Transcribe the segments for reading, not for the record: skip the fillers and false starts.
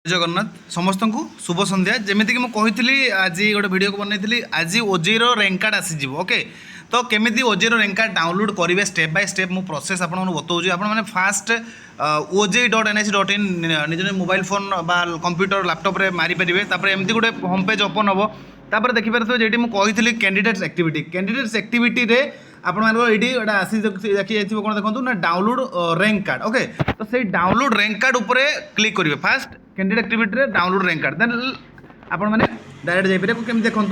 जगन्नाथ समस्त को शुभ संध्या जमीक मुझे आज गोटे वीडियो को बनई आज ओजेर रैंक कार्ड आसीज ओके तो केमी ओजेर रैंक कार्ड डाउनलोड करेंगे स्टेप बाय स्टेप मु प्रोसेस आपको बताऊँ आपने फास्ट OJEE.NIC.in निज मोबाइल फोन बा कंप्यूटर लैपटॉप रे मारिपारे एमती गोटे होम पेज ओपन हम तापर देखिए जी मुझे कैंडिडेट्स एक्टिविटी रे आपड़ा आसी देखिए कौन देखो ना डाउनलोड रैंक कार्ड ओके तो से डाउनलोड रैंक कार्ड उपर क्लिक करेंगे fast candidate activity download rank card then आपण मैंने डायरेक्ट जाइए केमी देखूँ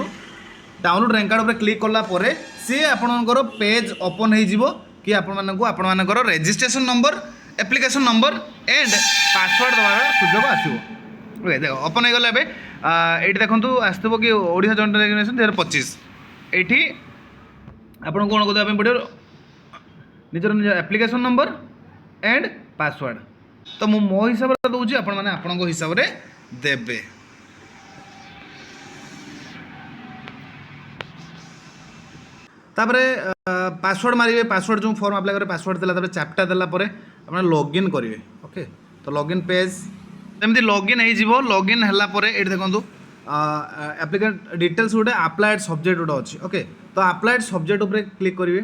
डाउनलोड रैंक कार्ड उपर क्लिक कलापर सी आपणकर पेज ओपन हो कि आपणकर registration number application number and password देवार सुजोग आसो देख ओपन हो गला ये देखो आसो कि ओडिशा जॉइंट रेजिग्नेशन 2025 ये आपन कौन करते पड़ो निजर निज एप्लिकेशन नंबर एंड पासवर्ड तो मु मो हिसाब से दूसरी आपण हिसाब से देवे तापरे पासवर्ड मारे पासवर्ड जो फॉर्म अप्लाई करें पासवर्ड देला चैप्टा देलापर आप लॉगिन करेंगे ओके तो लॉगिन पेज एमती लॉगिन हो लॉगिन है ये देखो एप्लिकेंट डिटेल्स गोटे अप्लाइड सब्जेक्ट गोटे अच्छी ओके तो अप्लाइड सब्जेक्ट उपर क्लिक करेंगे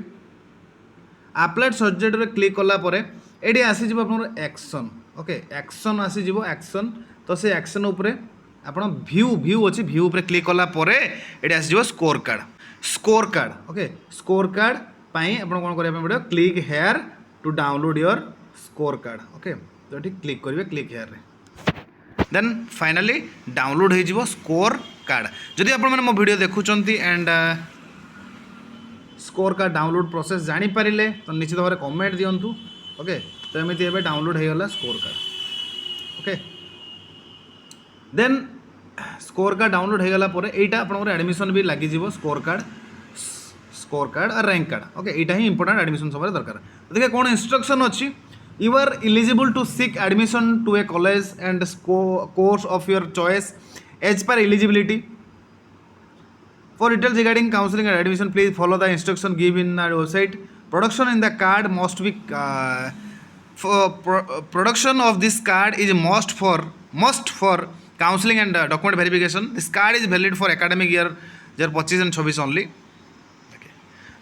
अप्लाइड सब्जेक्ट रे क्लिक कलापर ये आसीज आप एक्शन ओके एक्शन आसीज एक्शन तो से एक्शन उपर आप व्यू अच्छी व्यू उपर क्लिक कलापर ये आसीज score card okay score card पाई आप कौन करेंगे पड़ो click here to download your score card okay तो ये क्लिक करेंगे क्लिक हेयर रे देन फाइनाली डाउनलोड हो स्कोर कार्ड जदि आप मो वीडियो देखुंत and score card download process जानीपारे तो निश्चित भाव कमेंट दिंतु ओके तो एमती एवं डाउनलोड होगा score card okay then score card download होगा यहाँ आप एडमिशन भी लगी स्कोर कार्ड और रैंक कार्ड ओके यहाँ ही इंपोर्टेंट एडमिशन सब दरकार तो देखिए कौन इंस्ट्रक्शन अच्छी you are eligible to seek admission to a college and course of your choice as per eligibility for details regarding counselling and admission please follow the instruction give in our website production in the card must be production of this card is must for counselling and document verification this card is valid for academic year 2025 and 26 only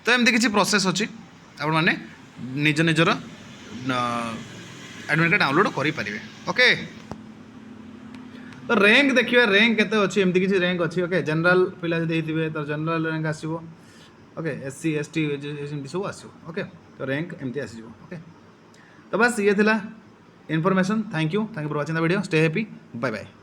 तो एमती किसी process अच्छी आपण मैंने निज निजर admit card download करेंगे okay तो रैंक देखिए रैंक केते अच्छी एमती किसी रैंक अच्छी ओके जनरल पिला जदि तो जनरल रैंक आसो ओके SC ST सब आसो ओके तो रैंक एमती आसो ओके तो बस ये थिला information thank you for watching the video stay happy bye bye.